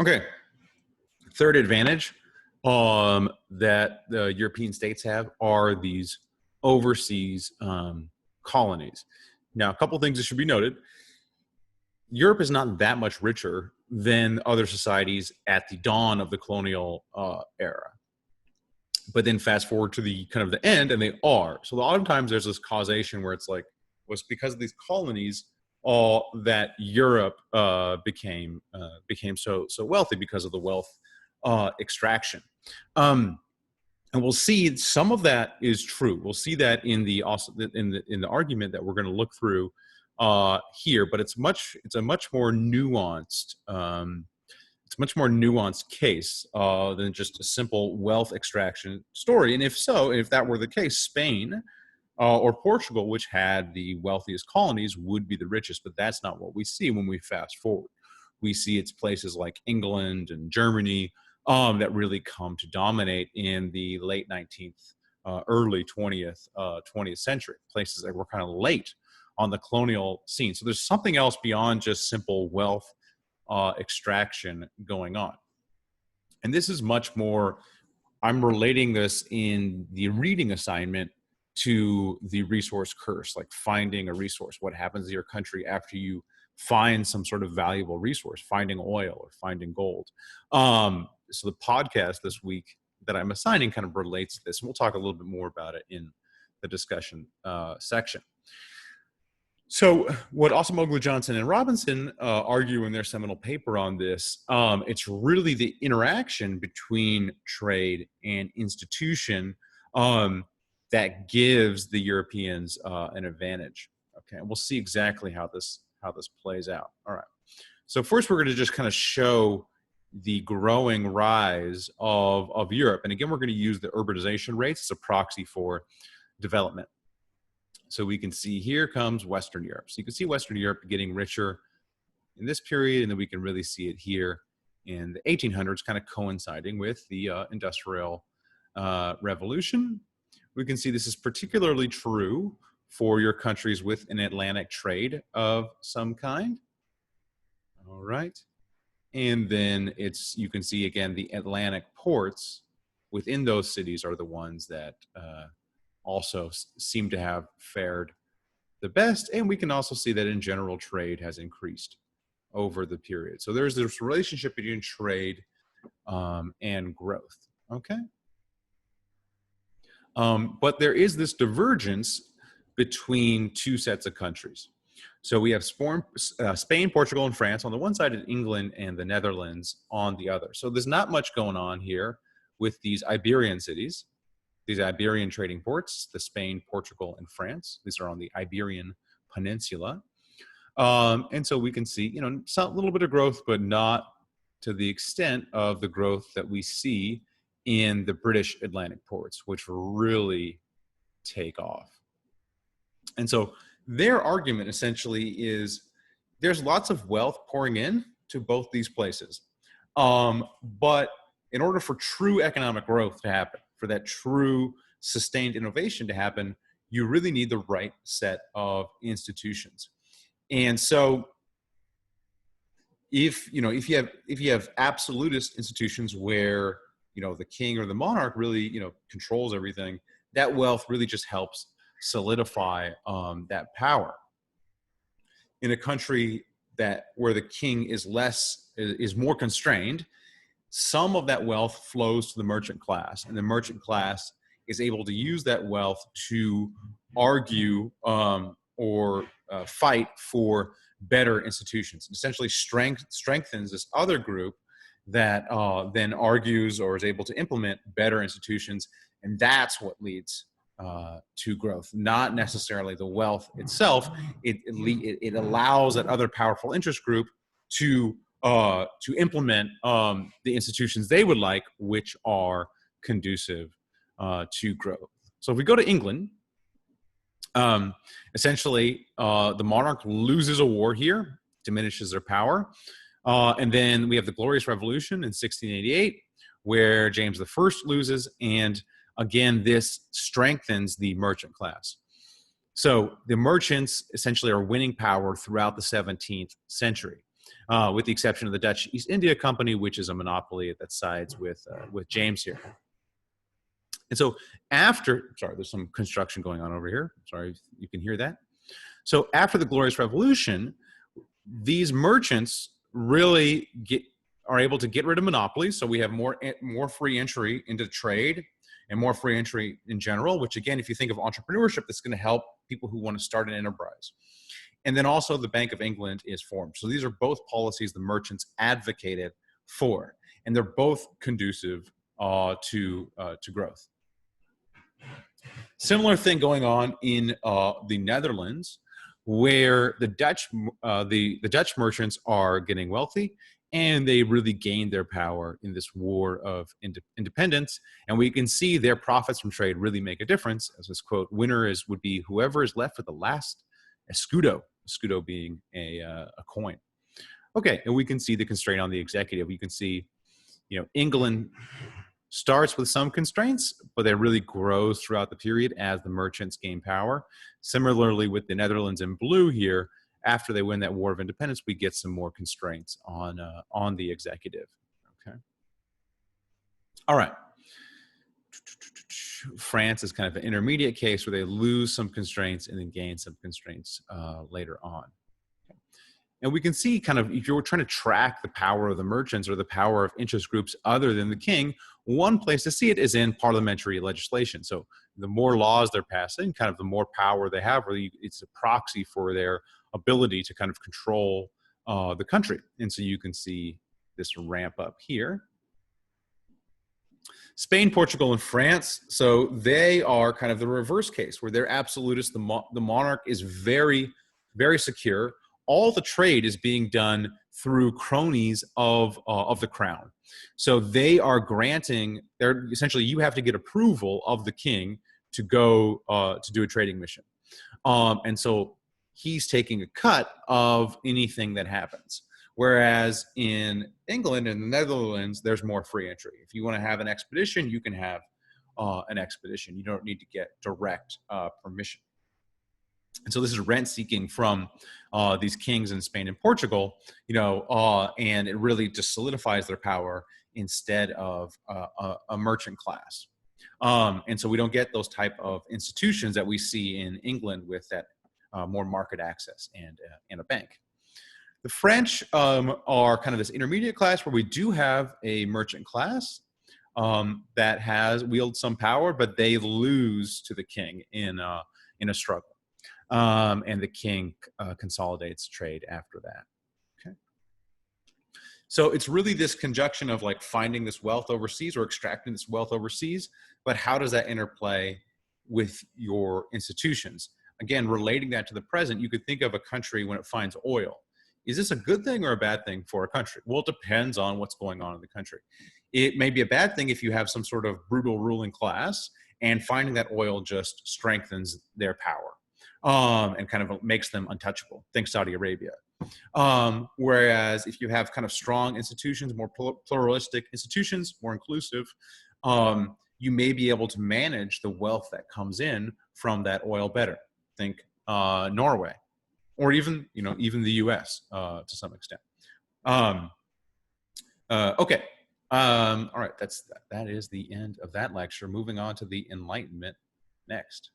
Okay. Third advantage that the European states have are these overseas colonies. Now, a couple things that should be noted. Europe is not that much richer than other societies at the dawn of the colonial era. But then fast forward to the kind of the end, and they are. So a lot of times there's this causation where it's like, was because of these colonies all that Europe became so wealthy because of the wealth extraction. And we'll see some of that is true. We'll see that in the argument that we're going to look through here, but it's a much more nuanced case than just a simple wealth extraction story. And if that were the case, Spain or Portugal, which had the wealthiest colonies, would be the richest. But that's not what we see when we fast forward. We see it's places like England and Germany that really come to dominate in the late 19th, early 20th century, places that were kind of late on the colonial scene. So there's something else beyond just simple wealth extraction going on. And this is much more, I'm relating this in the reading assignment to the resource curse, like finding a resource. What happens to your country after you find some sort of valuable resource, finding oil or finding gold? So the podcast this week that I'm assigning kind of relates to this. And we'll talk a little bit more about it in the discussion section. So what Acemoglu, Johnson, and Robinson argue in their seminal paper on this, it's really the interaction between trade and institution that gives the Europeans an advantage. Okay, and we'll see exactly how this plays out. All right. So first, we're going to just kind of show the growing rise of Europe, and again, we're going to use the urbanization rates as a proxy for development. So we can see here comes Western Europe. So you can see Western Europe getting richer in this period, and then we can really see it here in the 1800s, kind of coinciding with the Industrial Revolution. We can see this is particularly true for your countries with an Atlantic trade of some kind. All right. And then you can see again, the Atlantic ports within those cities are the ones that also seem to have fared the best. And we can also see that in general trade has increased over the period. So there's this relationship between trade and growth. Okay. But there is this divergence between two sets of countries. So we have Spain, Portugal, and France on the one side, and England and the Netherlands on the other. So there's not much going on here with these Iberian cities, these Iberian trading ports, the Spain, Portugal, and France. These are on the Iberian Peninsula. And so we can see, a little bit of growth, but not to the extent of the growth that we see in the British Atlantic ports, which really take off. And so their argument essentially is there's lots of wealth pouring in to both these places. But in order for true economic growth to happen, for that true sustained innovation to happen, you really need the right set of institutions. And so if you have absolutist institutions where the king or the monarch really controls everything, that wealth really just helps solidify that power. In a country where the king is more constrained, some of that wealth flows to the merchant class, and the merchant class is able to use that wealth to argue or fight for better institutions. Essentially strengthens this other group that then argues or is able to implement better institutions, and that's what leads to growth, not necessarily the wealth itself. It allows that other powerful interest group to implement the institutions they would like, which are conducive to growth. So if we go to England, essentially the monarch loses a war here, diminishes their power. And then we have the Glorious Revolution in 1688, where James I loses, and again, this strengthens the merchant class. So the merchants essentially are winning power throughout the 17th century. with the exception of the Dutch East India Company, which is a monopoly that sides with James here. And so after, sorry, there's some construction going on over here. Sorry if you can hear that. So after the Glorious Revolution, these merchants really are able to get rid of monopolies. So we have more free entry into trade and more free entry in general, which again, if you think of entrepreneurship, that's going to help people who want to start an enterprise. And then also the Bank of England is formed. So these are both policies the merchants advocated for, and they're both conducive to growth. Similar thing going on in the Netherlands, where the Dutch merchants are getting wealthy, and they really gained their power in this war of independence. And we can see their profits from trade really make a difference. As this quote, winner would be whoever is left with the last escudo, escudo being a coin. Okay, and we can see the constraint on the executive. You can see, England starts with some constraints, but it really grows throughout the period as the merchants gain power. Similarly, with the Netherlands in blue here, after they win that war of independence, we get some more constraints on the executive. Okay. All right. France is kind of an intermediate case where they lose some constraints and then gain some constraints later on. And we can see kind of, if you're trying to track the power of the merchants or the power of interest groups other than the king, one place to see it is in parliamentary legislation. So the more laws they're passing, kind of the more power they have, really it's a proxy for their ability to kind of control the country. And so you can see this ramp up here. Spain, Portugal, and France, so they are kind of the reverse case where they're absolutist. The monarch is very, very secure. All the trade is being done through cronies of the crown. So they are granting, they're essentially, you have to get approval of the king to go to do a trading mission. And so he's taking a cut of anything that happens. Whereas in England and the Netherlands, there's more free entry. If you want to have an expedition, you can have an expedition. You don't need to get direct permission. And so this is rent seeking from these kings in Spain and Portugal, and it really just solidifies their power instead of a merchant class. And so we don't get those type of institutions that we see in England with that more market access and a bank. The French are kind of this intermediate class where we do have a merchant class that wields some power, but they lose to the king in a struggle. And the king consolidates trade after that. Okay. So it's really this conjunction of like finding this wealth overseas or extracting this wealth overseas, but how does that interplay with your institutions? Again, relating that to the present, you could think of a country when it finds oil. Is this a good thing or a bad thing for a country? Well, it depends on what's going on in the country. It may be a bad thing if you have some sort of brutal ruling class, and finding that oil just strengthens their power. And kind of makes them untouchable. Think Saudi Arabia. Whereas if you have kind of strong institutions, more pluralistic institutions, more inclusive, you may be able to manage the wealth that comes in from that oil better. Think Norway, or even the U.S. To some extent. Okay. All right. That is the end of that lecture. Moving on to the Enlightenment next.